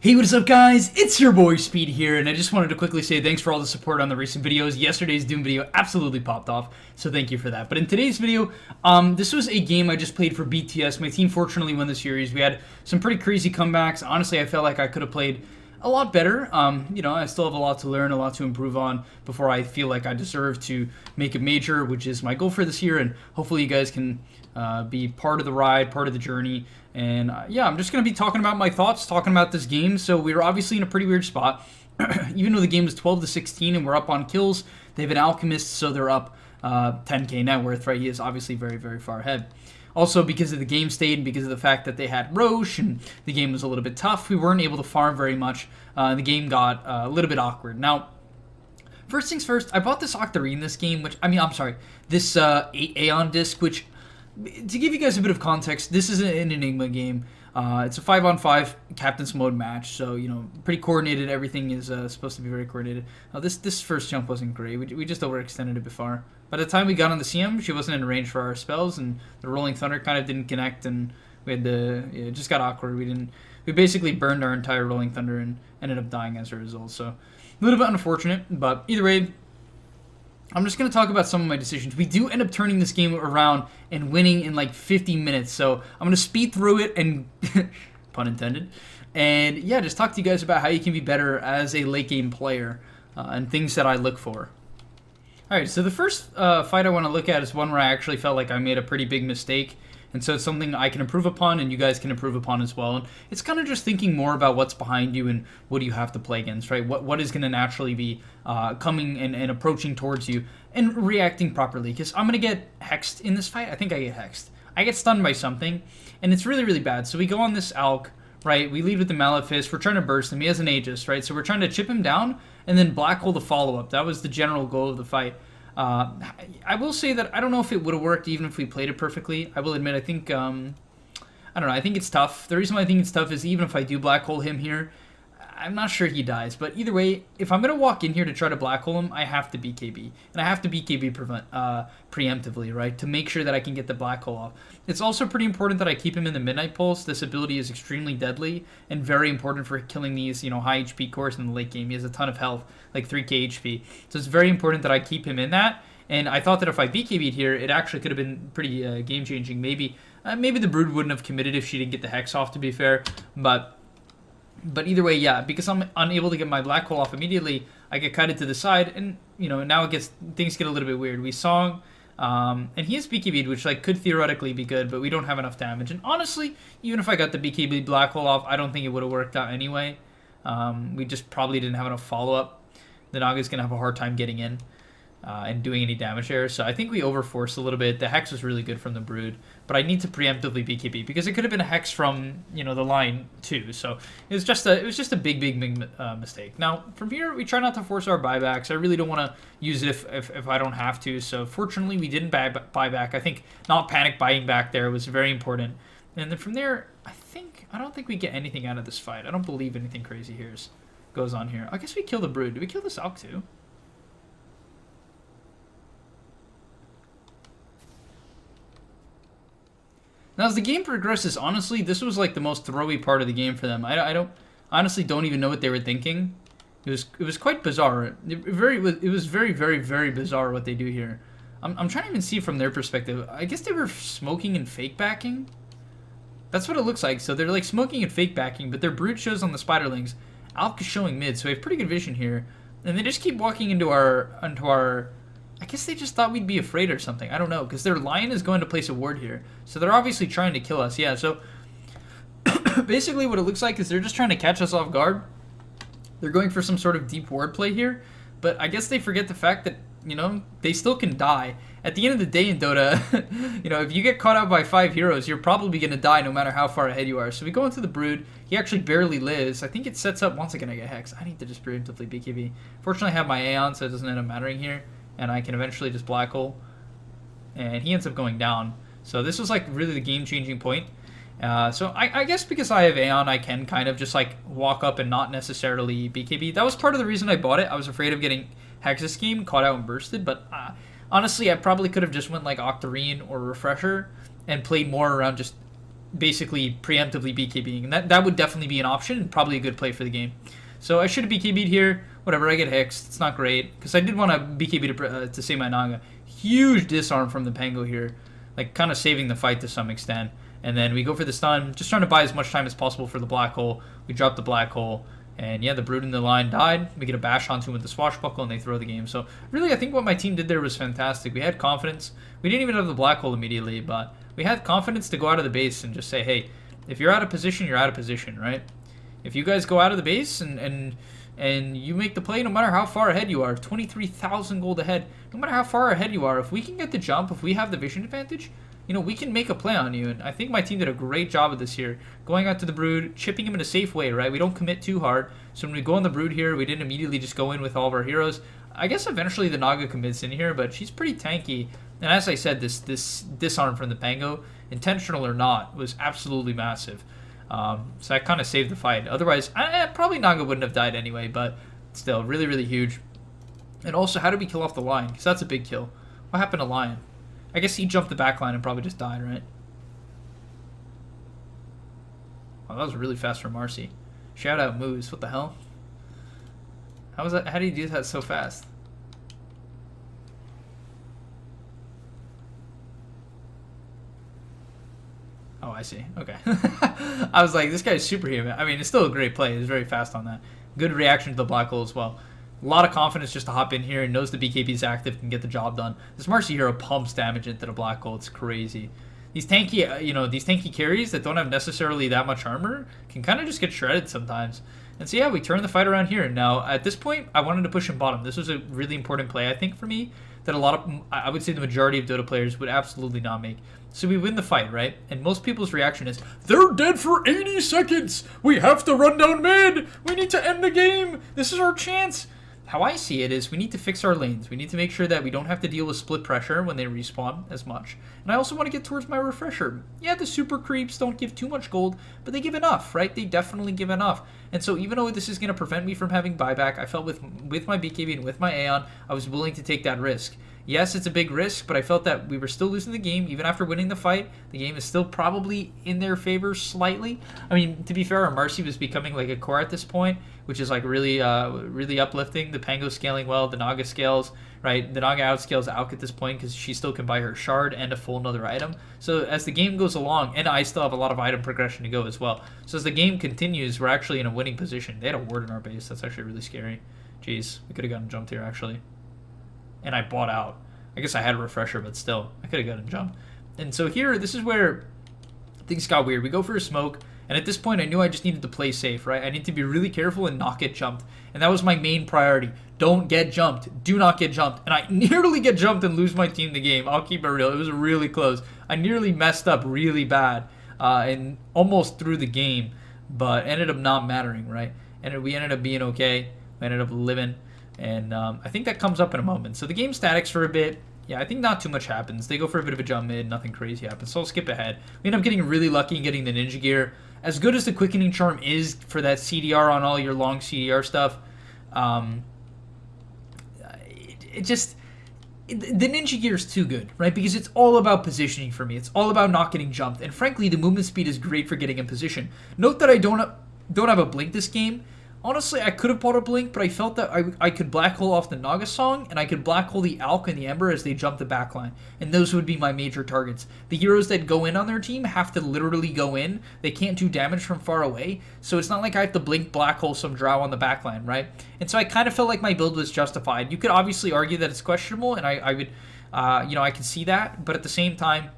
Hey, what is up, guys? It's your boy Speed here, and I just wanted to quickly say thanks for all the support on the recent videos. Yesterday's Doom video absolutely popped off, so thank you for that. But in today's video, this was a game I just played for BTS. My team fortunately won the series. We had some pretty crazy comebacks. Honestly, I felt like I could have played a lot better. I still have a lot to learn, a lot to improve on before I feel like I deserve to make a major, which is my goal for this year, and hopefully you guys can be part of the ride, part of the journey. And yeah, I'm just going to be talking about my thoughts, talking about this game. So we were obviously in a pretty weird spot. Even though the game is 12-16 and we're up on kills, they have an alchemist, so they're up 10k net worth, right? He is obviously very, very far ahead. Also, because of the game state and because of the fact that they had Roche and the game was a little bit tough, we weren't able to farm very much. The game got a little bit awkward. Now, first things first, I bought this Octarine this game, this 8 Aeon disc, which, to give you guys a bit of context, this is an Enigma game. It's a 5-on-5 captain's mode match, so, pretty coordinated. Everything is supposed to be very coordinated. This first jump wasn't great. We just overextended a bit far. By the time we got on the CM, she wasn't in range for our spells, and the Rolling Thunder kind of didn't connect, and we had it just got awkward. We basically burned our entire Rolling Thunder and ended up dying as a result, so a little bit unfortunate, but either way, I'm just going to talk about some of my decisions. We do end up turning this game around and winning in like 50 minutes. So I'm going to speed through it and, pun intended, and yeah, just talk to you guys about how you can be better as a late game player and things that I look for. Alright, so the first fight I want to look at is one where I actually felt like I made a pretty big mistake. And so it's something I can improve upon and you guys can improve upon as well. And it's kind of just thinking more about what's behind you and what do you have to play against, right? What is going to naturally be coming and approaching towards you and reacting properly. Because I'm going to get hexed in this fight. I think I get hexed. I get stunned by something and it's really, really bad. So we go on this Alk, right? We lead with the Malefice. We're trying to burst him. He has an Aegis, right? So we're trying to chip him down and then black hole the follow-up. That was the general goal of the fight. I will say that I don't know if it would have worked even if we played it perfectly. I will admit, I think, I don't know, I think it's tough. The reason why I think it's tough is even if I do black hole him here, I'm not sure he dies. But either way, if I'm going to walk in here to try to black hole him, I have to BKB. And I have to BKB preemptively, right, to make sure that I can get the black hole off. It's also pretty important that I keep him in the Midnight Pulse. This ability is extremely deadly and very important for killing these, high HP cores in the late game. He has a ton of health, like 3k HP. So it's very important that I keep him in that. And I thought that if I BKB'd here, it actually could have been pretty game-changing. Maybe the Brood wouldn't have committed if she didn't get the Hex off, to be fair. But either way, yeah, because I'm unable to get my black hole off immediately, I get kited to the side, and now things get a little bit weird. We Song, and he has BKB'd, which could theoretically be good, but we don't have enough damage. And honestly, even if I got the BKB black hole off, I don't think it would have worked out anyway. We just probably didn't have enough follow-up. The Naga's gonna have a hard time getting in and doing any damage there. So I think we overforced a little bit. The Hex was really good from the Brood, but I need to preemptively BKB because it could have been a Hex from the line too. So it was just a big mistake. Now from here we try not to force our buybacks. I really don't want to use it if I don't have to. So fortunately we didn't buy back. I think not panic buying back there was very important. And then from there I don't think we get anything out of this fight. I don't believe anything crazy goes on here. I guess we kill the Brood. Did we kill this Alk too? Now, as the game progresses, honestly, this was like the most throwy part of the game for them. I honestly don't even know what they were thinking. It was quite bizarre. It was very, very, very bizarre what they do here. I'm trying to even see from their perspective. I guess they were smoking and fake backing. That's what it looks like. So they're like smoking and fake backing, but their Brood shows on the Spiderlings. Alk is showing mid, so we have pretty good vision here. And they just keep walking into our I guess they just thought we'd be afraid or something. I don't know, because their Lion is going to place a ward here. So they're obviously trying to kill us. Yeah, so basically what it looks like is they're just trying to catch us off guard. They're going for some sort of deep ward play here. But I guess they forget the fact that, they still can die. At the end of the day in Dota, if you get caught out by 5 heroes, you're probably going to die no matter how far ahead you are. So we go into the Brood. He actually barely lives. I think it sets up, once again I get Hex. I need to just preemptively BKB. Fortunately I have my Aeon, so it doesn't end up mattering here. And I can eventually just black hole. And he ends up going down. So this was really the game-changing point. So I guess because I have Aeon, I can kind of just walk up and not necessarily BKB. That was part of the reason I bought it. I was afraid of getting Hex this game, caught out and bursted. But honestly, I probably could have just went Octarine or Refresher and played more around just basically preemptively BKBing. And that would definitely be an option and probably a good play for the game. So I should have BKB'd here. Whatever, I get hexed. It's not great. Because I did want to BKB to save my Naga. Huge disarm from the Pango here. Like, kind of saving the fight to some extent. And then we go for the stun. Just trying to buy as much time as possible for the black hole. We drop the black hole. And yeah, the Brood in the line died. We get a bash onto him with the Swashbuckle, and they throw the game. So really, I think what my team did there was fantastic. We had confidence. We didn't even have the black hole immediately, but we had confidence to go out of the base and just say, hey, if you're out of position, you're out of position, right? If you guys go out of the base and you make the play, no matter how far ahead you are, 23,000 gold ahead, no matter how far ahead you are, if we can get the jump, if we have the vision advantage, you know, we can make a play on you. And I think my team did a great job of this here. Going out to the Brood, chipping him in a safe way, right? We don't commit too hard. So when we go on the Brood here, we didn't immediately just go in with all of our heroes. I guess eventually the Naga commits in here, but she's pretty tanky. And as I said, this disarm from the Pango, intentional or not, was absolutely massive. So I kind of saved the fight. Otherwise, probably Naga wouldn't have died anyway, but still, really, really huge. And also, how did we kill off the Lion? Because that's a big kill. What happened to Lion? I guess he jumped the back line and probably just died, right? Oh, that was really fast from Marcy. Shout out moves. What the hell? How was that? How did he do that so fast? Oh, I see. Okay. I was like, this guy's superhuman. I mean, it's still a great play. He's very fast on that. Good reaction to the black hole as well. A lot of confidence just to hop in here and knows the BKB is active, can get the job done. This Marcy hero pumps damage into the black hole. It's crazy. These tanky, these tanky carries that don't have necessarily that much armor can kind of just get shredded sometimes. And so yeah, we turn the fight around here. Now, at this point, I wanted to push him bottom. This was a really important play, I think, for me, that a lot of, I would say the majority of Dota players would absolutely not make. So we win the fight, right? And most people's reaction is, they're dead for 80 seconds! We have to run down mid! We need to end the game! This is our chance! How I see it is we need to fix our lanes. We need to make sure that we don't have to deal with split pressure when they respawn as much. And I also want to get towards my refresher. Yeah, the super creeps don't give too much gold, but they give enough, right? They definitely give enough. And so even though this is going to prevent me from having buyback, I felt with my BKB and with my Aeon, I was willing to take that risk. Yes, it's a big risk, but I felt that we were still losing the game. Even after winning the fight, the game is still probably in their favor slightly. I mean, to be fair, our Marcy was becoming like a core at this point, which is like really uplifting. The Pango scaling well, the Naga scales, right? The Naga outscales Auk at this point because she still can buy her shard and a full another item. So as the game goes along, and I still have a lot of item progression to go as well. So as the game continues, we're actually in a winning position. They had a ward in our base. That's actually really scary. Jeez, we could have gotten jumped here actually. And I bought out. I guess I had a refresher, but still, I could have gotten jumped. And so here, this is where things got weird. We go for a smoke, and at this point, I knew I just needed to play safe, right? I need to be really careful and not get jumped. And that was my main priority. Don't get jumped. Do not get jumped. And I nearly get jumped and lose my team the game. I'll keep it real. It was really close. I nearly messed up really bad and almost threw the game, but ended up not mattering, right? And we ended up being okay. We ended up living. And I think that comes up in a moment. So the game statics for a bit. Yeah, I think not too much happens. They go for a bit of a jump mid. Nothing crazy happens. So I'll skip ahead. We end up getting really lucky and getting the ninja gear. As good as the quickening charm is for that CDR on all your long CDR stuff, the ninja gear is too good, right? Because it's all about positioning for me. It's all about not getting jumped. And frankly, the movement speed is great for getting in position. Note that I don't have a blink this game. Honestly, I could have bought a blink, but I felt that I could black hole off the Naga song, and I could black hole the Alk and the Ember as they jump the backline. And those would be my major targets. The heroes that go in on their team have to literally go in. They can't do damage from far away, so it's not like I have to blink black hole some drow on the backline, right? And so I kind of felt like my build was justified. You could obviously argue that it's questionable, and I would, I could see that, but at the same time,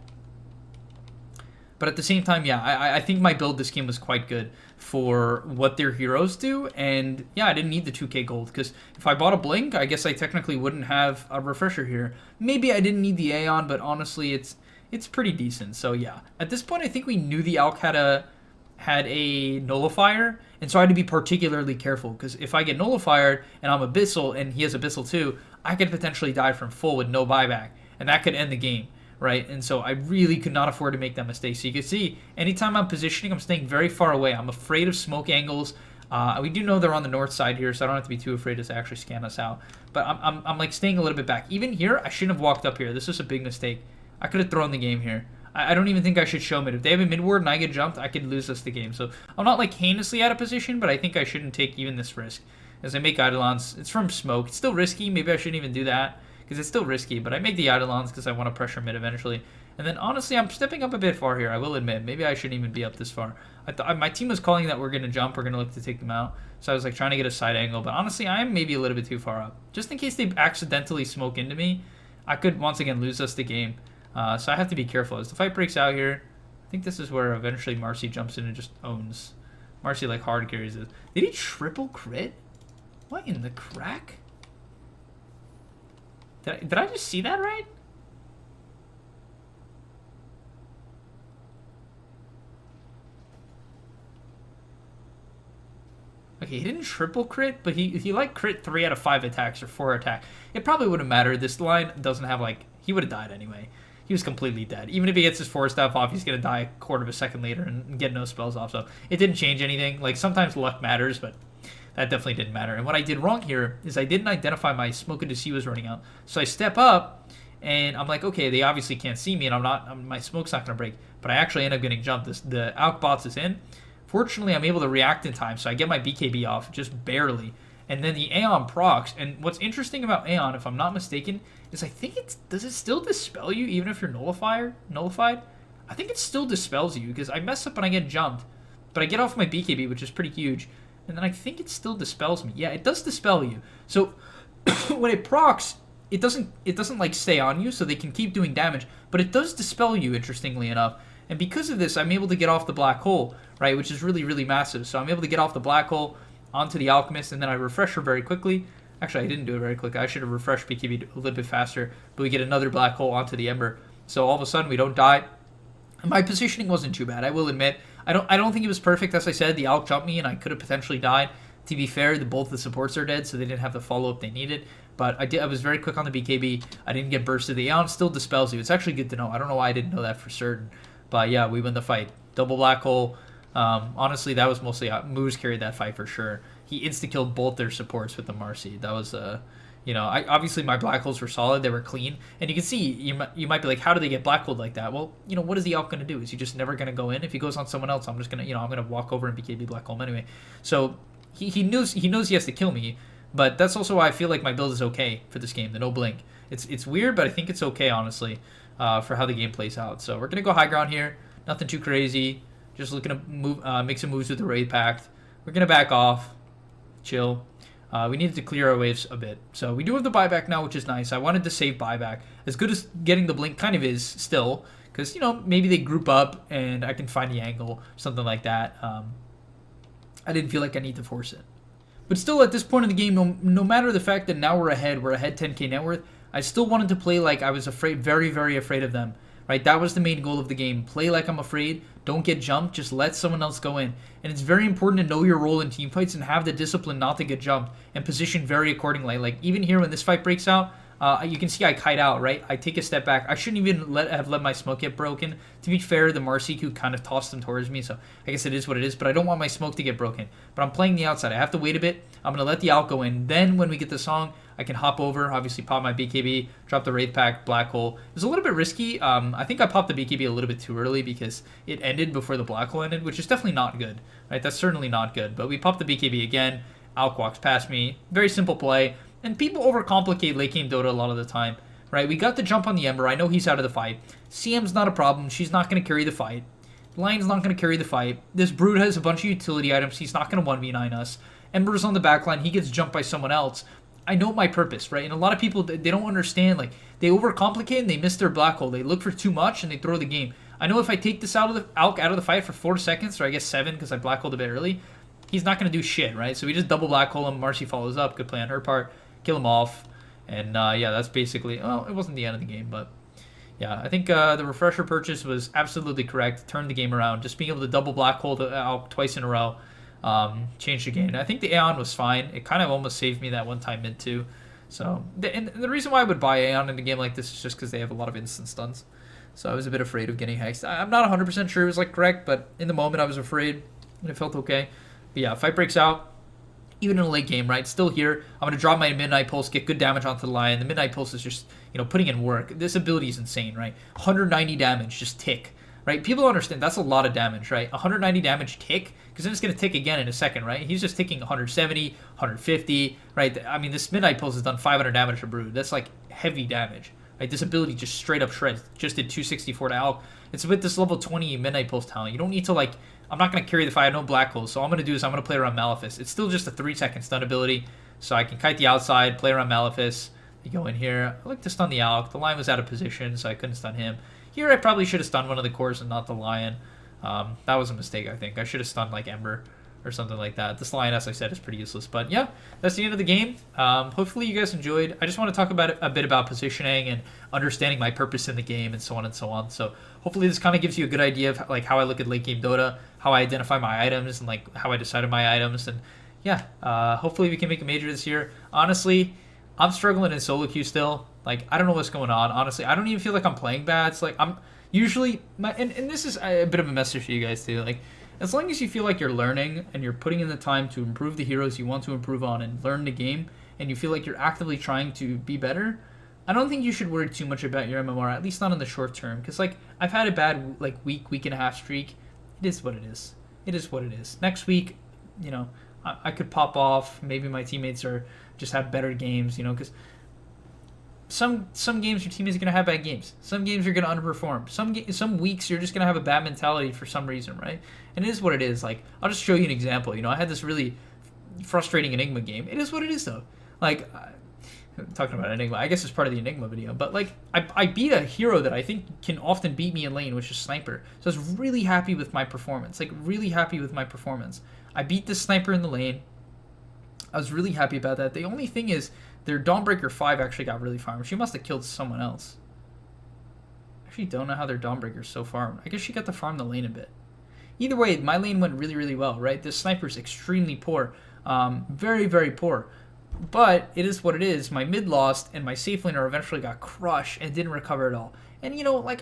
yeah, I think my build this game was quite good for what their heroes do, and yeah, I didn't need the 2k gold, because if I bought a blink, I guess I technically wouldn't have a refresher here. Maybe I didn't need the Aeon, but honestly, it's pretty decent. So yeah, at this point, I think we knew the Alk had a nullifier, and so I had to be particularly careful, because if I get nullified and I'm Abyssal, and he has Abyssal too, I could potentially die from full with no buyback, and that could end the game. Right, and so I really could not afford to make that mistake. So you can see, anytime I'm positioning, I'm staying very far away. I'm afraid of smoke angles. We do know they're on the north side here, so I don't have to be too afraid to actually scan us out. But I'm like staying a little bit back. Even here, I shouldn't have walked up here. This is a big mistake. I could have thrown the game here. I don't even think I should show mid. If they have a mid ward and I get jumped, I could lose us the game. So I'm not like heinously out of position, but I think I shouldn't take even this risk. As I make Eidolons, it's from smoke. It's still risky. Maybe I shouldn't even do that because it's still risky, but I make the Eidolons because I want to pressure mid eventually. And then honestly, I'm stepping up a bit far here, I will admit. Maybe I shouldn't even be up this far. I thought my team was calling that we're going to jump, we're going to look to take them out. So I was like trying to get a side angle, but honestly, I am maybe a little bit too far up. Just in case they accidentally smoke into me, I could once again lose us the game. So I have to be careful. As the fight breaks out here, I think this is where eventually Marcy jumps in and just owns. Marcy like hard carries it. Did he triple crit? What in the crack? Did I just see that right? Okay, he didn't triple crit, but he like crit 3 out of 5 attacks or 4 attack. It probably wouldn't matter. This line doesn't have like, he would have died anyway. He was completely dead. Even if he gets his 4 staff off, he's going to die a quarter of a second later and get no spells off. So it didn't change anything. Like sometimes luck matters, but that definitely didn't matter. And what I did wrong here is I didn't identify my smoke into C was running out. So I step up and I'm like, okay, they obviously can't see me and my smoke's not going to break. But I actually end up getting jumped. The Alk bots is in. Fortunately, I'm able to react in time, so I get my BKB off just barely. And then the Aeon procs. And what's interesting about Aeon, if I'm not mistaken, is I think does it still dispel you even if you're nullified? I think it still dispels you because I mess up and I get jumped. But I get off my BKB, which is pretty huge. And then I think it still dispels me. Yeah, it does dispel you. So when it procs, it doesn't like stay on you, so they can keep doing damage. But it does dispel you, interestingly enough. And because of this, I'm able to get off the black hole, right, which is really, really massive. So I'm able to get off the black hole onto the Alchemist, and then I refresh her very quickly. Actually, I didn't do it very quickly. I should have refreshed BKB a little bit faster, but we get another black hole onto the Ember. So all of a sudden, we don't die. And my positioning wasn't too bad, I will admit. I don't think it was perfect. As I said, the Alk jumped me, and I could have potentially died. To be fair, both the supports are dead, so they didn't have the follow-up they needed. But I was very quick on the BKB. I didn't get bursted. The Aeon still dispels you. It's actually good to know. I don't know why I didn't know that for certain. But yeah, we win the fight. Double black hole. Honestly, that was mostly Moose carried that fight for sure. He insta-killed both their supports with the Marcy. That was, obviously my black holes were solid. They were clean. And you can see, you might be like, how do they get black holed like that? Well, what is the Elk going to do? Is he just never going to go in? If he goes on someone else, I'm just going to, I'm going to walk over and BKB black hole anyway. So he knows he has to kill me. But that's also why I feel like my build is okay for this game, the no blink. It's weird, but I think it's okay, honestly. For how the game plays out. So we're going to go high ground here. Nothing too crazy. Just looking to move, make some moves with the Wraith Pact. We're going to back off. Chill. We needed to clear our waves a bit. So we do have the buyback now, which is nice. I wanted to save buyback. As good as getting the blink kind of is still. Because, maybe they group up and I can find the angle. Something like that. I didn't feel like I need to force it. But still, at this point in the game, no matter the fact that now we're ahead 10k net worth, I still wanted to play like I was afraid, very, very afraid of them, right? That was the main goal of the game. Play like I'm afraid. Don't get jumped. Just let someone else go in. And it's very important to know your role in team fights and have the discipline not to get jumped and position very accordingly. Like even here when this fight breaks out, you can see I kite out, right? I take a step back. I shouldn't even have let my smoke get broken. To be fair, the Marsiku kind of tossed them towards me, so I guess it is what it is. But I don't want my smoke to get broken. But I'm playing the outside. I have to wait a bit. I'm going to let the Alk go in. Then when we get the song, I can hop over, obviously pop my BKB, drop the Wraith Pact, Black Hole. It was a little bit risky. I think I popped the BKB a little bit too early because it ended before the Black Hole ended, which is definitely not good, right? That's certainly not good. But we popped the BKB again. Alk walks past me. Very simple play. And people overcomplicate late game Dota a lot of the time, right? We got the jump on the Ember. I know he's out of the fight. CM's not a problem. She's not going to carry the fight. Lion's not going to carry the fight. This Brood has a bunch of utility items. He's not going to 1v9 us. Ember's on the backline. He gets jumped by someone else. I know my purpose, right? And a lot of people, they don't understand. Like, they overcomplicate and they miss their Black Hole. They look for too much and they throw the game. I know if I take this Alk out of the fight for 4 seconds, or I guess 7 because I Black Holed a bit early, he's not going to do shit, right? So we just double Black Hole him. Marcy follows up. Good play on her part. Kill him off. And yeah, that's basically, well, it wasn't the end of the game, but yeah, I think the refresher purchase was absolutely correct. Turned the game around. Just being able to double Black Hole the Alk twice in a row changed the game. I think the Aeon was fine. It kind of almost saved me that one time mid too. So, and the reason why I would buy Aeon in a game like this is just because they have a lot of instant stuns. So I was a bit afraid of getting hexed. I'm not 100% sure it was like correct, but in the moment I was afraid and it felt okay. But yeah, fight breaks out. even in a late game, right? Still here. I'm going to drop my Midnight Pulse, get good damage onto the Lion. The Midnight Pulse is just, putting in work. This ability is insane, right? 190 damage, just tick, right? People don't understand. That's a lot of damage, right? 190 damage tick, because then it's going to tick again in a second, right? He's just ticking 170, 150, right? I mean, this Midnight Pulse has done 500 damage to Brood. That's like heavy damage, right? This ability just straight up shreds. Just did 264 to Alk. It's with this level 20 Midnight Pulse talent. You don't need to, I'm not going to carry the fight. I have no black holes. So all I'm going to do is I'm going to play around Malefice. It's still just a 3-second stun ability. So I can kite the outside, play around Malefice. You go in here. I like to stun the Alk. The Lion was out of position, so I couldn't stun him. Here I probably should have stunned one of the cores and not the Lion. That was a mistake, I think. I should have stunned like Ember or something like that. This Lion, as I said, is pretty useless. But yeah, that's the end of the game. Hopefully you guys enjoyed. I just want to talk about a bit about positioning and understanding my purpose in the game and so on and so on. So hopefully this kind of gives you a good idea of how I look at late game Dota, how I identify my items, and how I decided my items. And yeah, hopefully we can make a major this year. Honestly, I'm struggling in solo queue still. I don't know what's going on. Honestly, I don't even feel like I'm playing bad. It's I'm usually and this is a bit of a message for you guys too. As long as you feel like you're learning and you're putting in the time to improve the heroes you want to improve on and learn the game, and you feel like you're actively trying to be better, I don't think you should worry too much about your MMR, at least not in the short term. Because I've had a bad week and a half streak. It is what it is. It is what it is. Next week, I could pop off. Maybe my teammates just have better games. Because some games your teammates are gonna have bad games. Some games you're gonna underperform. Some weeks you're just gonna have a bad mentality for some reason, right? And it is what it is. I'll just show you an example. I had this really frustrating Enigma game. It is what it is, though. Talking about Enigma, I guess it's part of the Enigma video. But I beat a hero that I think can often beat me in lane, which is Sniper. So I was really happy with my performance. Really happy with my performance. I beat this Sniper in the lane. I was really happy about that. The only thing is, their Dawnbreaker 5 actually got really farmed. She must have killed someone else. I actually don't know how their Dawnbreaker's so farmed. I guess she got to farm the lane a bit. Either way, my lane went really, really well, right? This Sniper's extremely poor. Very, very poor. But it is what it is. My mid lost, and my safe laner eventually got crushed and didn't recover at all. And,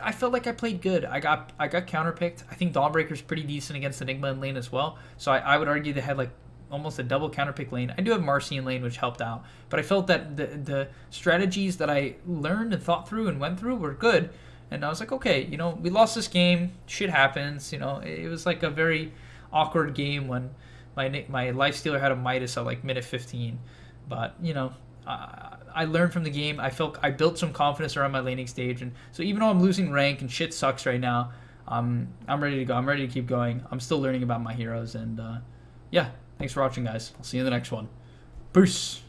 I felt like I played good. I got counterpicked. I think Dawnbreaker's pretty decent against Enigma in lane as well. So I would argue they had, almost a double counterpick lane. I do have Marcy in lane, which helped out. But I felt that the strategies that I learned and thought through and went through were good. And I was like, okay, we lost this game. Shit happens. It was a very awkward game when my lifestealer had a Midas at minute 15. But, I learned from the game. I felt I built some confidence around my laning stage. And so even though I'm losing rank and shit sucks right now, I'm ready to go. I'm ready to keep going. I'm still learning about my heroes. And, yeah. Thanks for watching, guys. I'll see you in the next one. Peace.